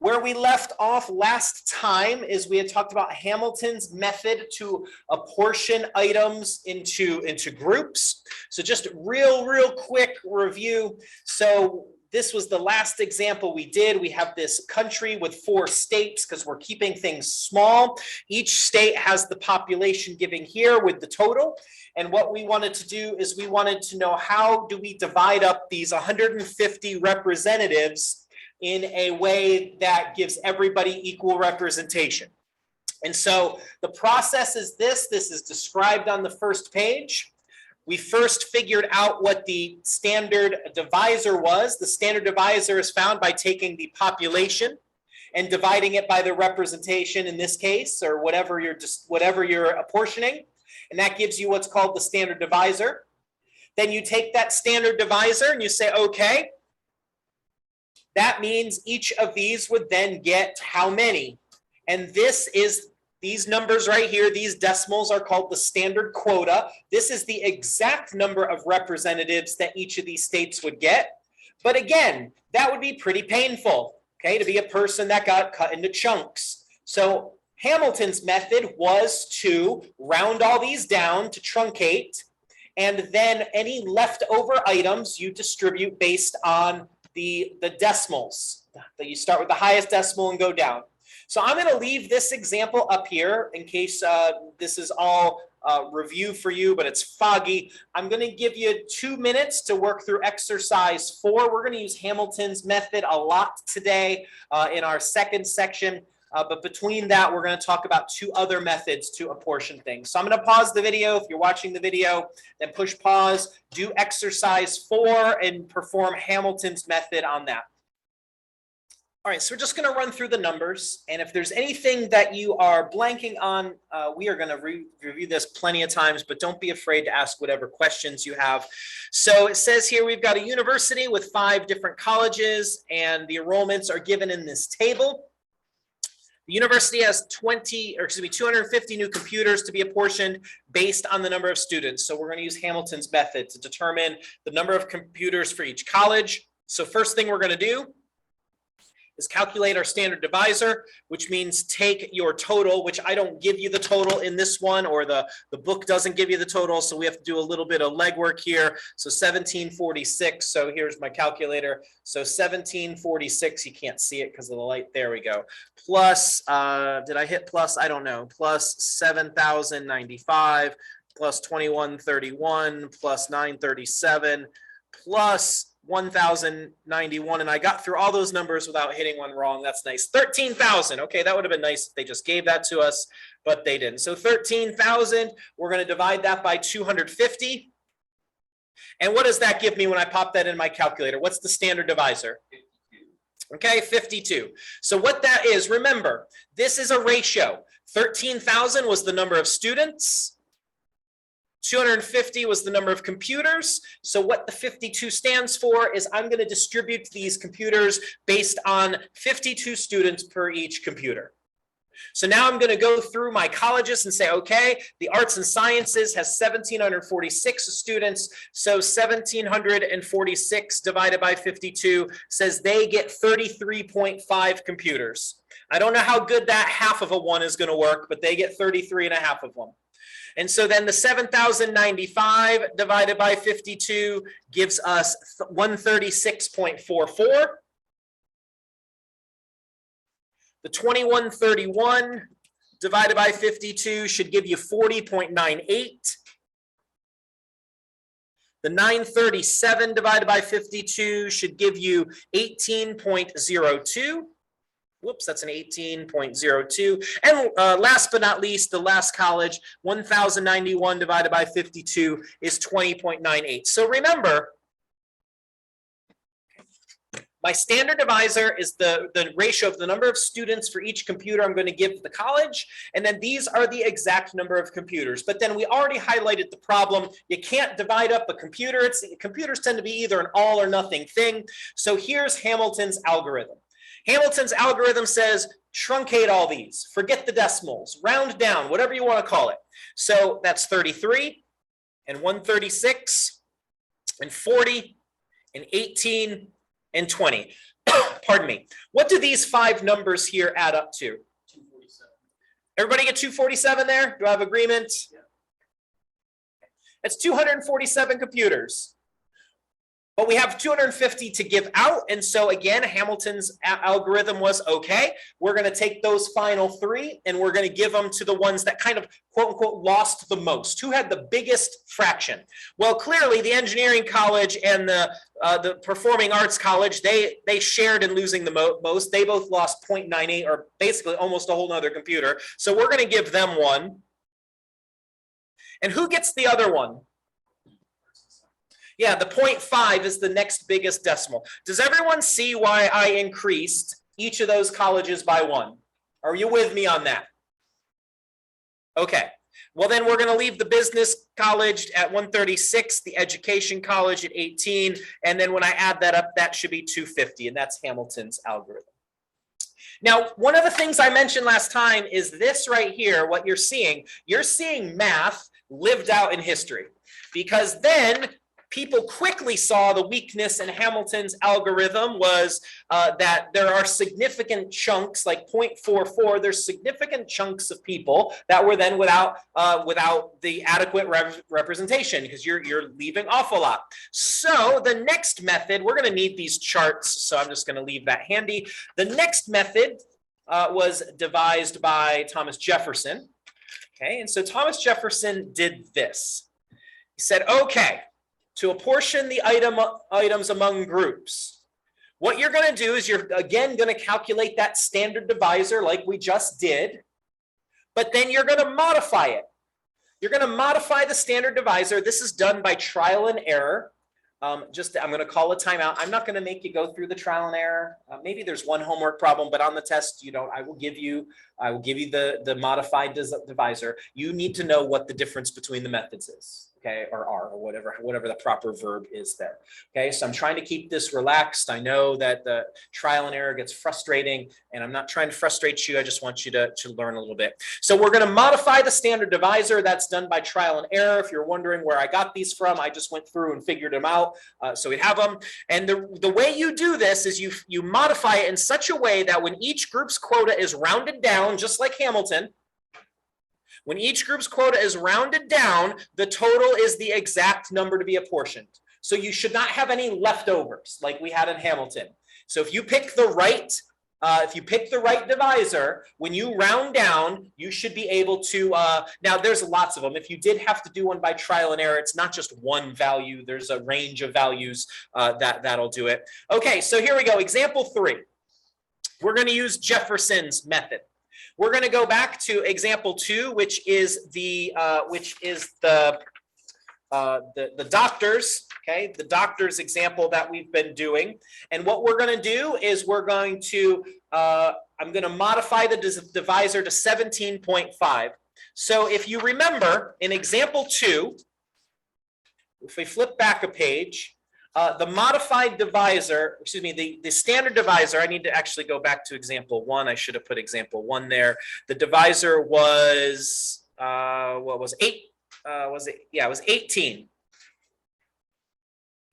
Where we left off last time is we had talked about Hamilton's method to apportion items into groups. So just real quick review. So this was the last example we did. We have this country with 4 states because we're keeping things small. Each state has the population given here with the total. And what we wanted to do is we wanted to know, how do we divide up these 150 representatives in a way that gives everybody equal representation. And so the process is this is described on the first page. We first figured out what the standard divisor was. The standard divisor is found by taking the population and dividing it by the representation in this case, or whatever you're apportioning. And that gives you what's called the standard divisor. Then you take that standard divisor and you say, okay, that means each of these would then get how many? And these numbers right here, these decimals are called the standard quota. This is the exact number of representatives that each of these states would get. But again, that would be pretty painful, okay, to be a person that got cut into chunks. So Hamilton's method was to round all these down to truncate, and then any leftover items you distribute based on the decimals. That you start with the highest decimal and go down. So I'm going to leave this example up here in case this is all review for you, but it's foggy. I'm going to give you 2 minutes to work through exercise 4. We're going to use Hamilton's method a lot today in our second section. But between that, we're going to talk about 2 other methods to apportion things. So I'm going to pause the video. If you're watching the video, then push pause, do exercise 4, and perform Hamilton's method on that. All right, so we're just going to run through the numbers. And if there's anything that you are blanking on, we are going to review this plenty of times, but don't be afraid to ask whatever questions you have. So it says here we've got a university with 5 different colleges, and the enrollments are given in this table. The university has 250 new computers to be apportioned based on the number of students. So we're going to use Hamilton's method to determine the number of computers for each college. So first thing we're going to do is calculate our standard divisor, which means take your total, which I don't give you the total in this one, or the book doesn't give you the total, so we have to do a little bit of legwork here. So 1746, so here's my calculator. So 1746, you can't see it because of the light, there we go. Plus, did I hit plus? I don't know. Plus 7,095, plus 2131, plus 937, plus 1,091, and I got through all those numbers without hitting one wrong. That's nice. 13,000. Okay, that would have been nice if they just gave that to us, but they didn't. So 13,000, we're going to divide that by 250. And what does that give me when I pop that in my calculator? What's the standard divisor? Okay, 52. So what that is, remember, this is a ratio. 13,000 was the number of students. 250 was the number of computers. So what the 52 stands for is I'm going to distribute these computers based on 52 students per each computer. So now I'm going to go through my colleges and say, okay, the arts and sciences has 1,746 students. So 1,746 divided by 52 says they get 33.5 computers. I don't know how good that half of a 1 is going to work, but they get 33.5 of them. And so then the 7,095 divided by 52 gives us 136.44. The 2131 divided by 52 should give you 40.98. The 937 divided by 52 should give you 18.02. Whoops, that's an 18.02. And last but not least, the last college, 1,091 divided by 52 is 20.98. So remember, my standard divisor is the ratio of the number of students for each computer I'm going to give the college. And then these are the exact number of computers. But then we already highlighted the problem. You can't divide up a computer. Computers tend to be either an all or nothing thing. So here's Hamilton's algorithm. Hamilton's algorithm says truncate all these, forget the decimals, round down, whatever you want to call it. So that's 33 and 136 and 40 and 18 and 20. Pardon me. What do these 5 numbers here add up to? 247. Everybody get 247 there? Do I have agreement? Yeah. It's 247 computers. But we have 250 to give out. And so again, Hamilton's algorithm was, okay, we're going to take those final 3 and we're going to give them to the ones that kind of quote unquote lost the most. Who had the biggest fraction? Well, clearly the engineering college and the performing arts college, they shared in losing the most. They both lost 0.98 or basically almost a whole nother computer. So we're going to give them 1. And who gets the other one? Yeah, the 0.5 is the next biggest decimal. Does everyone see why I increased each of those colleges by 1? Are you with me on that? Okay. Well, then we're going to leave the business college at 136, the education college at 18, and then when I add that up, that should be 250, and that's Hamilton's algorithm. Now, one of the things I mentioned last time is this right here, what you're seeing math lived out in history, because then people quickly saw the weakness in Hamilton's algorithm was that there are significant chunks, like 0.44, there's significant chunks of people that were then without the adequate representation, because you're leaving off a lot. So the next method, we're going to need these charts, so I'm just going to leave that handy. The next method was devised by Thomas Jefferson. Okay, and so Thomas Jefferson did this. He said, okay, to apportion the items among groups, what you're going to do is you're again going to calculate that standard divisor like we just did, but then you're going to modify it. You're going to modify the standard divisor. This is done by trial and error. I'm going to call a timeout. I'm not going to make you go through the trial and error. Maybe there's one homework problem, but on the test, I will give you the modified divisor. You need to know what the difference between the methods is. Okay, or are, or whatever the proper verb is there. Okay, so I'm trying to keep this relaxed. I know that the trial and error gets frustrating, and I'm not trying to frustrate you. I just want you to learn a little bit. So we're going to modify the standard divisor. That's done by trial and error. If you're wondering where I got these from, I just went through and figured them out. So we have them. And the way you do this is you modify it in such a way that when each group's quota is rounded down, just like Hamilton, when each group's quota is rounded down, the total is the exact number to be apportioned. So you should not have any leftovers like we had in Hamilton. So if you pick the right divisor, when you round down, you should be able to, now there's lots of them. If you did have to do one by trial and error, it's not just one value. There's a range of values that'll do it. Okay, so here we go. Example 3. We're going to use Jefferson's method. We're going to go back to example 2, which is the doctors, okay, the doctor's example that we've been doing. And what we're going to do is we're going to, I'm going to modify the divisor to 17.5. So if you remember in example 2, if we flip back a page, the modified divisor, excuse me, the standard divisor, I need to actually go back to example 1. I should have put example 1 there. The divisor was, what was 8? Was it? Yeah, it was 18.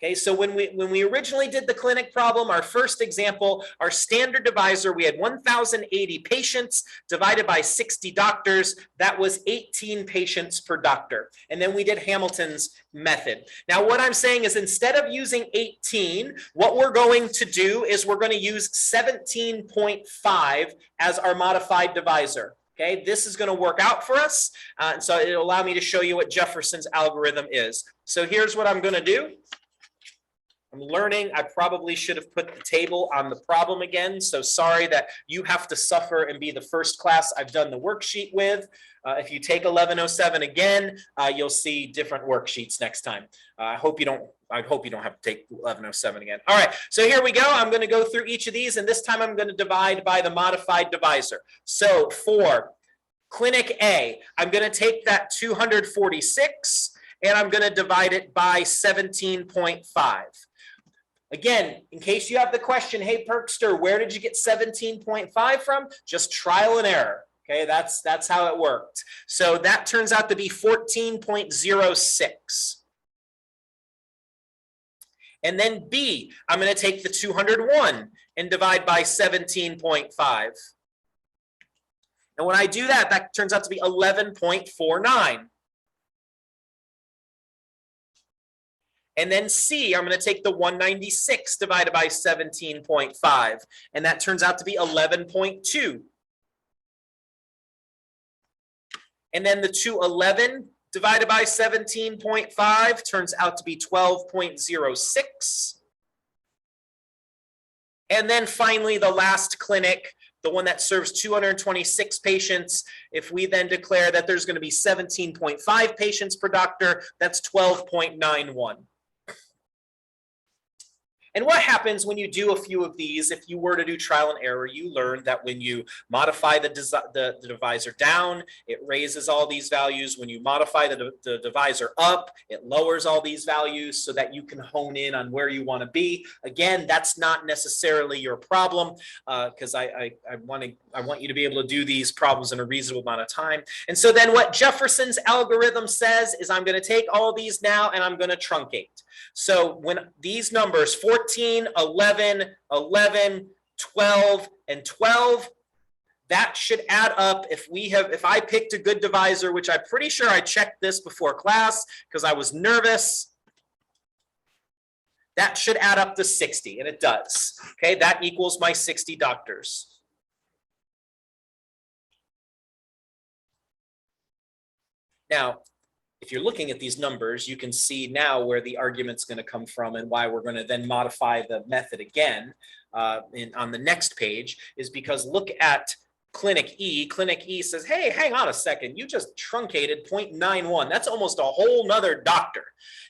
Okay, so when we originally did the clinic problem, our first example, our standard divisor, we had 1,080 patients divided by 60 doctors. That was 18 patients per doctor. And then we did Hamilton's method. Now, what I'm saying is instead of using 18, what we're going to do is we're going to use 17.5 as our modified divisor. Okay, this is going to work out for us. And so it'll allow me to show you what Jefferson's algorithm is. So here's what I'm going to do. I'm learning. I probably should have put the table on the problem again. So sorry that you have to suffer and be the first class I've done the worksheet with. If you take 1107 again, you'll see different worksheets next time. I hope you don't have to take 1107 again. All right, so here we go. I'm going to go through each of these, and this time I'm going to divide by the modified divisor. So for clinic A, I'm going to take that 246, and I'm going to divide it by 17.5. Again, in case you have the question, hey, Perkster, where did you get 17.5 from? Just trial and error. Okay, that's how it worked. So that turns out to be 14.06. And then B, I'm going to take the 201 and divide by 17.5. And when I do that, that turns out to be 11.49. And then C, I'm going to take the 196 divided by 17.5, and that turns out to be 11.2. And then the 211 divided by 17.5 turns out to be 12.06. And then finally, the last clinic, the one that serves 226 patients, if we then declare that there's going to be 17.5 patients per doctor, that's 12.91. And what happens when you do a few of these? If you were to do trial and error, you learn that when you modify the divisor down, it raises all these values. When you modify the divisor up, it lowers all these values so that you can hone in on where you want to be. Again, that's not necessarily your problem, because I want you to be able to do these problems in a reasonable amount of time. And so then what Jefferson's algorithm says is I'm going to take all these now and I'm going to truncate. So when these numbers 14, 11, 11, 12, and 12, that should add up. If I picked a good divisor, which I'm pretty sure I checked this before class because I was nervous, that should add up to 60, and it does. Okay, that equals my 60 doctors. Now, if you're looking at these numbers, you can see now where the argument's going to come from and why we're going to then modify the method again on the next page, is because look at Clinic E. Clinic E says, hey, hang on a second, you just truncated 0.91. That's almost a whole nother doctor,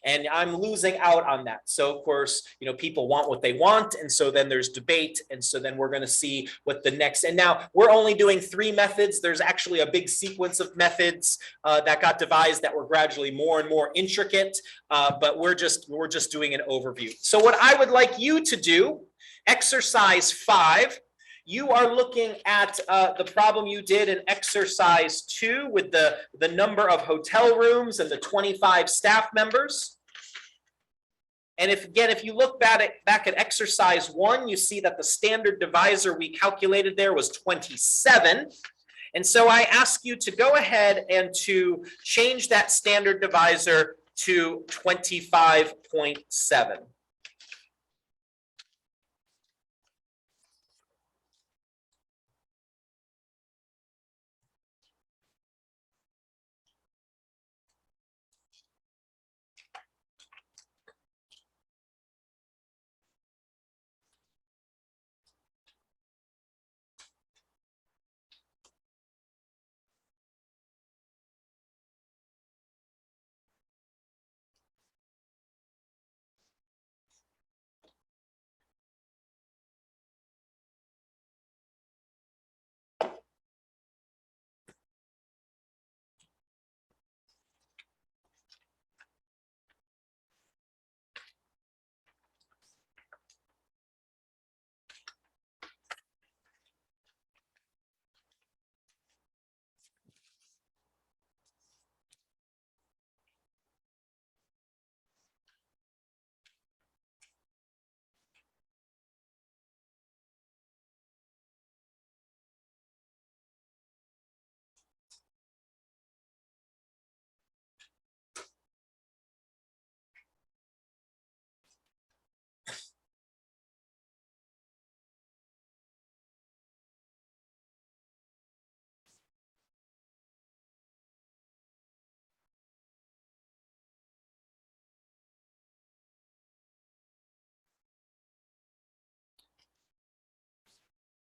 and I'm losing out on that. So of course, people want what they want, and so then there's debate, and so then we're going to see what the next, and now we're only doing 3 methods. There's actually a big sequence of methods that got devised that were gradually more and more intricate, but we're just doing an overview. So what I would like you to do, exercise 5, you are looking at the problem you did in exercise 2 with the number of hotel rooms and the 25 staff members. And if you look back at exercise 1, you see that the standard divisor we calculated there was 27. And so I ask you to go ahead and to change that standard divisor to 25.7.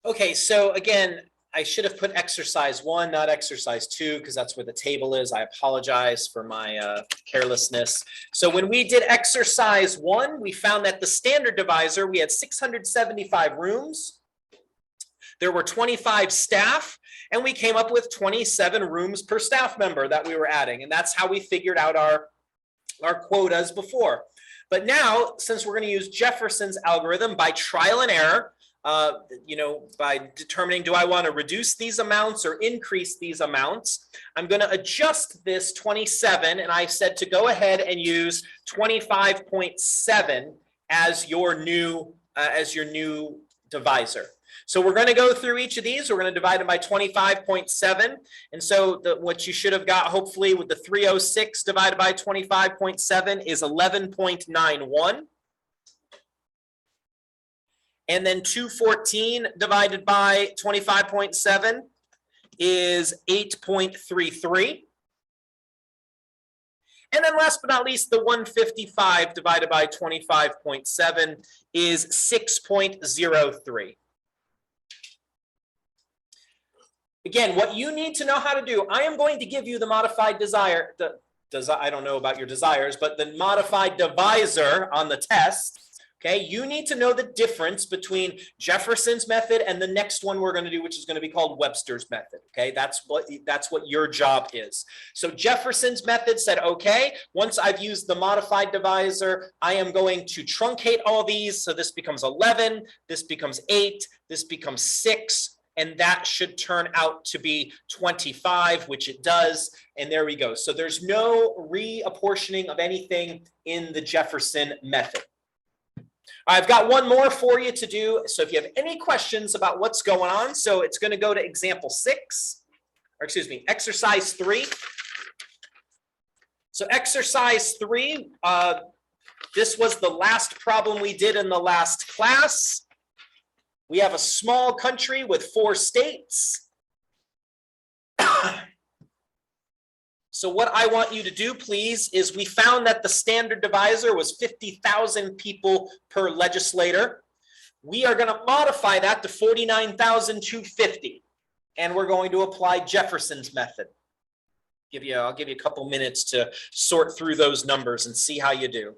Okay, so again, I should have put exercise 1, not exercise 2, because that's where the table is. I apologize for my carelessness. So when we did exercise 1, we found that the standard divisor, we had 675 rooms. There were 25 staff, and we came up with 27 rooms per staff member that we were adding. And that's how we figured out our quotas before. But now, since we're going to use Jefferson's algorithm by trial and error, by determining, do I want to reduce these amounts or increase these amounts, I'm going to adjust this 27, and I said to go ahead and use 25.7 as your new divisor. So we're going to go through each of these. We're going to divide them by 25.7. And so what you should have got, hopefully, with the 306 divided by 25.7 is 11.91. And then 214 divided by 25.7 is 8.33. And then last but not least, the 155 divided by 25.7 is 6.03. Again, what you need to know how to do, I am going to give you the modified desire. I don't know about your desires, but the modified divisor on the test. Okay, you need to know the difference between Jefferson's method and the next one we're going to do, which is going to be called Webster's method. Okay, that's what your job is. So Jefferson's method said, okay, once I've used the modified divisor, I am going to truncate all these. So this becomes 11, this becomes 8, this becomes 6, and that should turn out to be 25, which it does. And there we go. So there's no reapportioning of anything in the Jefferson method. I've got one more for you to do. So if you have any questions about what's going on, so it's going to go to example 6, or excuse me, exercise 3. So exercise 3, this was the last problem we did in the last class. We have a small country with 4 states. So what I want you to do, please, is we found that the standard divisor was 50,000 people per legislator. We are going to modify that to 49,250, and we're going to apply Jefferson's method. I'll give you a couple minutes to sort through those numbers and see how you do.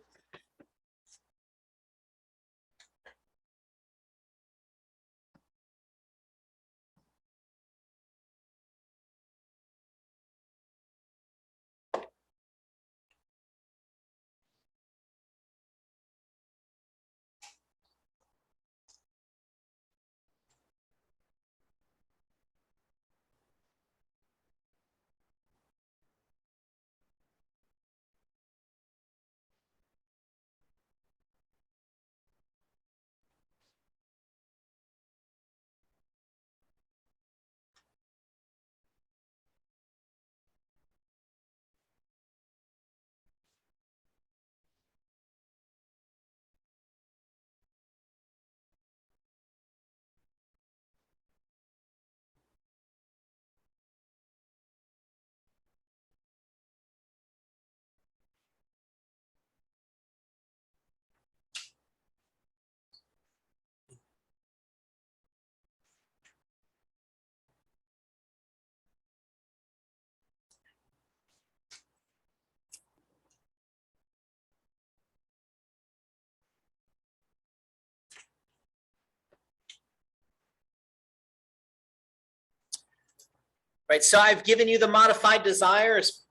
Right, so I've given you the modified desires.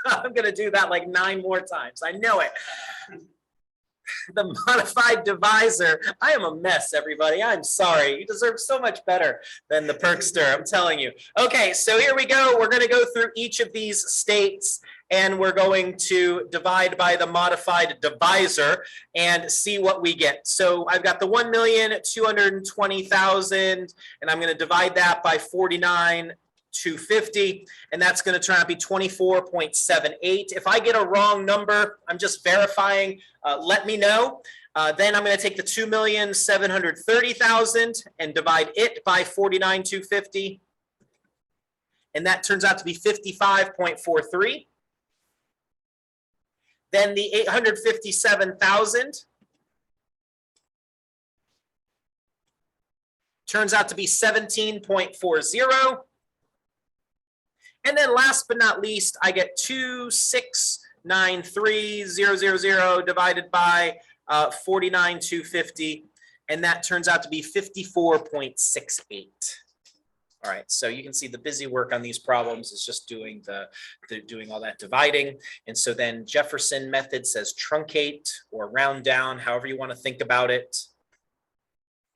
I'm going to do that like 9 more times. I know it. The modified divisor. I am a mess, everybody. I'm sorry. You deserve so much better than the Perkster, I'm telling you. Okay, so here we go. We're going to go through each of these states, and we're going to divide by the modified divisor and see what we get. So I've got the 1,220,000, and I'm going to divide that by 49,250, and that's going to turn out to be 24.78. If I get a wrong number, I'm just verifying, let me know. Then I'm going to take the 2,730,000 and divide it by 49,250, and that turns out to be 55.43. Then the 857,000 turns out to be 17.40. And then last but not least, I get 2,693,000 divided by 49,250, and that turns out to be 54.68. All right, so you can see the busy work on these problems is just doing doing all that dividing. And so then Jefferson method says truncate or round down, however you want to think about it.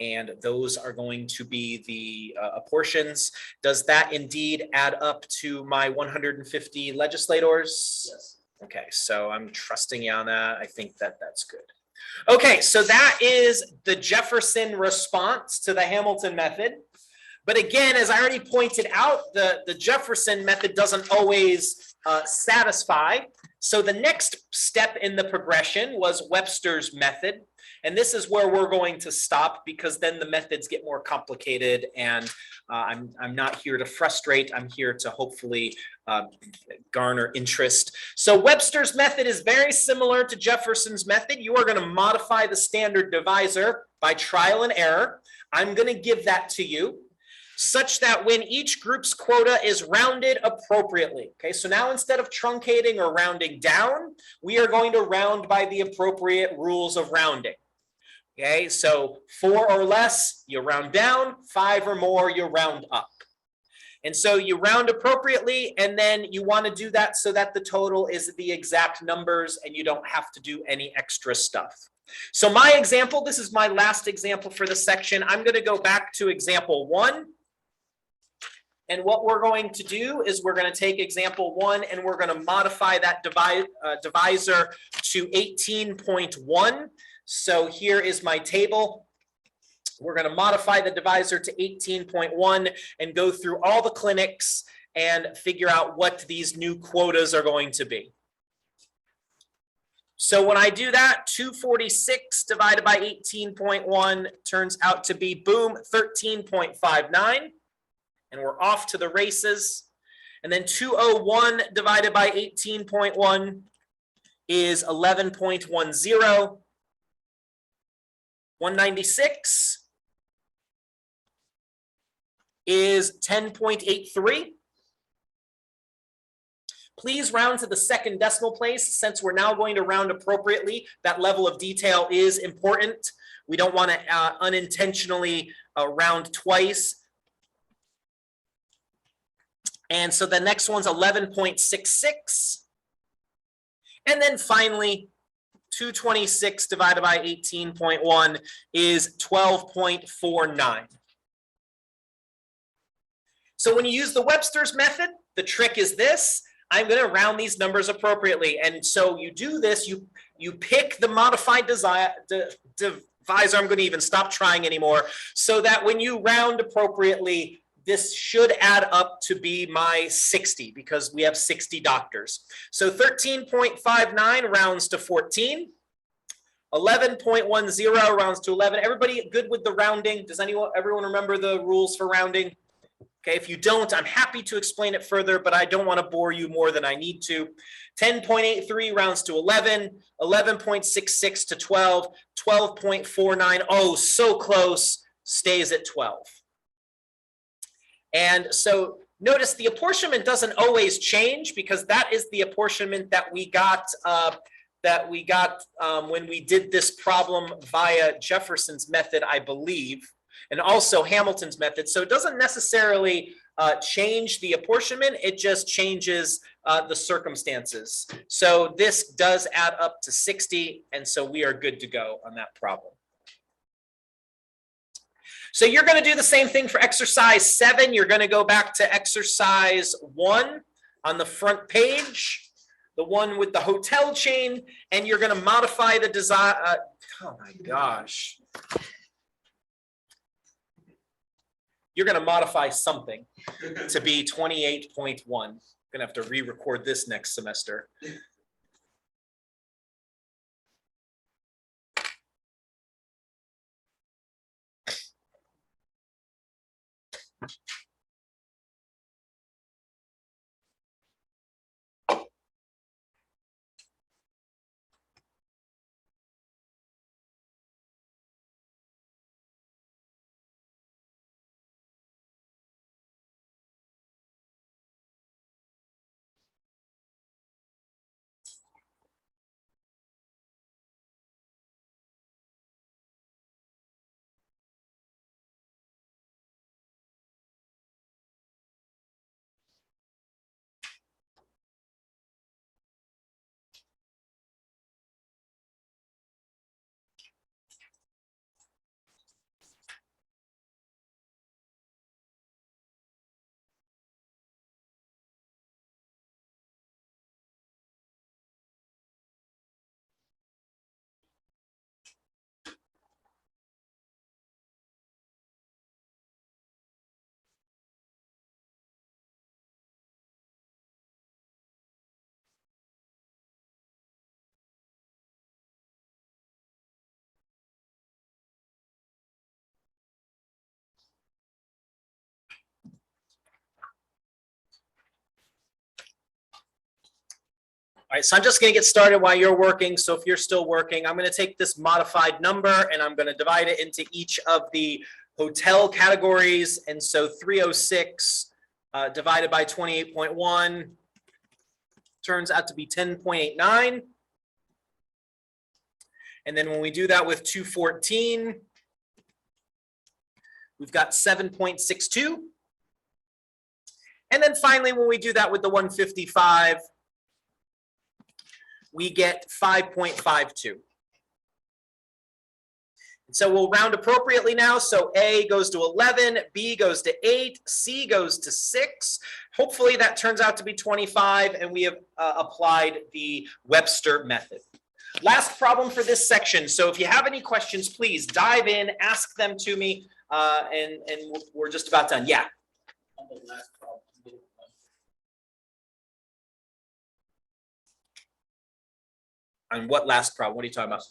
And those are going to be the apportions. Does that indeed add up to my 150 legislators? Yes. Okay, so I'm trusting you on that. I think that that's good. Okay, so that is the Jefferson response to the Hamilton method. But again, as I already pointed out, the Jefferson method doesn't always satisfy. So the next step in the progression was Webster's method. And this is where we're going to stop, because then the methods get more complicated, and I'm not here to frustrate. I'm here to hopefully garner interest. So Webster's method is very similar to Jefferson's method. You are going to modify the standard divisor by trial and error. I'm going to give that to you, such that when each group's quota is rounded appropriately. Okay, so now instead of truncating or rounding down, we are going to round by the appropriate rules of rounding. Okay, so 4 or less, you round down, 5 or more, you round up. And so you round appropriately, and then you want to do that so that the total is the exact numbers and you don't have to do any extra stuff. So my example, this is my last example for the section. I'm going to go back to example 1. And what we're going to do is we're going to take example 1 and we're going to modify that divisor to 18.1. So here is my table. We're going to modify the divisor to 18.1 and go through all the clinics and figure out what these new quotas are going to be. So when I do that, 246 divided by 18.1 turns out to be, boom, 13.59. And we're off to the races. And then 201 divided by 18.1 is 11.10. 196 is 10.83. Please round to the second decimal place, since we're now going to round appropriately. That level of detail is important. We don't want to unintentionally round twice. And so the next one's 11.66. And then finally, 226 divided by 18.1 is 12.49. So when you use the Webster's method, the trick is this. I'm going to round these numbers appropriately. And so you do this, you pick the modified divisor. I'm going to even stop trying anymore, so that when you round appropriately, this should add up to be my 60, because we have 60 doctors. So 13.59 rounds to 14. 11.10 rounds to 11. Everybody good with the rounding? Does everyone remember the rules for rounding? Okay, if you don't, I'm happy to explain it further, but I don't want to bore you more than I need to. 10.83 rounds to 11, 11.66 to 12, 12.49, oh, so close, stays at 12. And so notice the apportionment doesn't always change, because that is the apportionment that we got when we did this problem via Jefferson's method, I believe, and also Hamilton's method. So it doesn't necessarily change the apportionment, it just changes the circumstances. So this does add up to 60, and so we are good to go on that problem. So you're going to do the same thing for exercise 7. You're going to go back to exercise 1 on the front page, the one with the hotel chain, and you're going to modify the design. Oh my gosh. You're going to modify something to be 28.1. I'm going to have to re-record this next semester. All right, so I'm just going to get started while you're working. So if you're still working, I'm going to take this modified number and I'm going to divide it into each of the hotel categories. And so 306 divided by 28.1 turns out to be 10.89. And then when we do that with 214, we've got 7.62. And then finally, when we do that with the 155, we get 5.52. And so we'll round appropriately now. So A goes to 11, B goes to 8, C goes to 6. Hopefully that turns out to be 25, and we have applied the Webster method. Last problem for this section. So if you have any questions, please dive in, ask them to me, and we're just about done. Yeah. On the last problem. On what last problem? What are you talking about?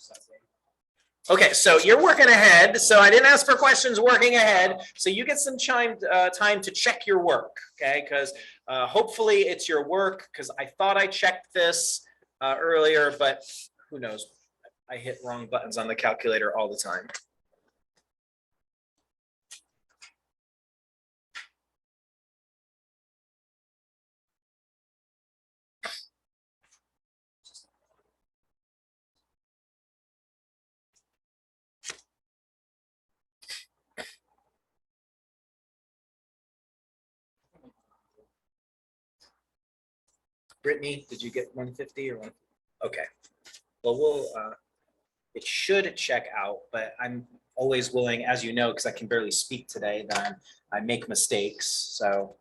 Okay, so you're working ahead. So I didn't ask for questions, working ahead. So you get some time to check your work, okay? Because hopefully it's your work, because I thought I checked this earlier, but who knows? I hit wrong buttons on the calculator all the time. Brittany, did you get 150 or 1? Okay. Well, it should check out, but I'm always willing, as you know, because I can barely speak today, that I make mistakes. So.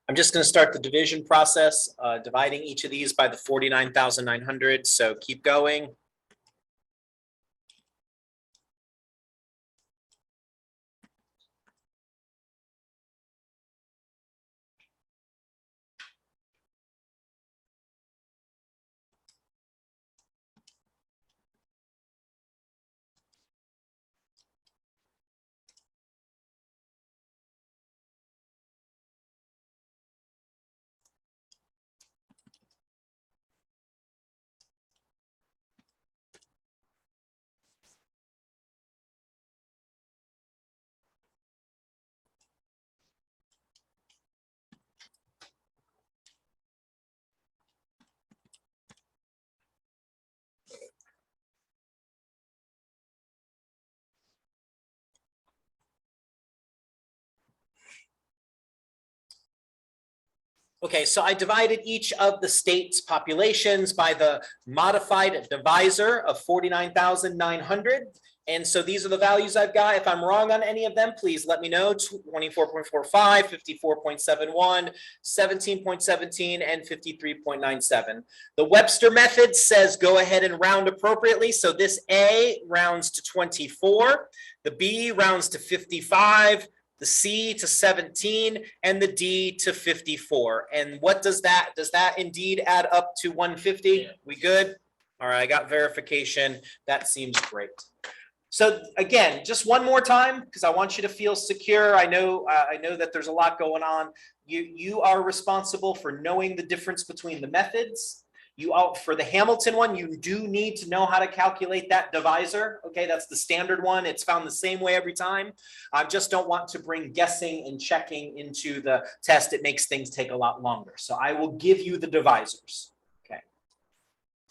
I'm just going to start the division process, dividing each of these by the 49,900. So keep going. Okay, so I divided each of the state's populations by the modified divisor of 49,900. And so these are the values I've got. If I'm wrong on any of them, please let me know. 24.45, 54.71, 17.17, and 53.97. The Webster method says go ahead and round appropriately. So this A rounds to 24, the B rounds to 55, the C to 17, and the D to 54. And what does that indeed add up to 150? Yeah. We good? All right, I got verification. That seems great. So again, just one more time, because I want you to feel secure. I know that there's a lot going on. You are responsible for knowing the difference between the methods. For the Hamilton one, you do need to know how to calculate that divisor. Okay, that's the standard one. It's found the same way every time. I just don't want to bring guessing and checking into the test. It makes things take a lot longer. So I will give you the divisors.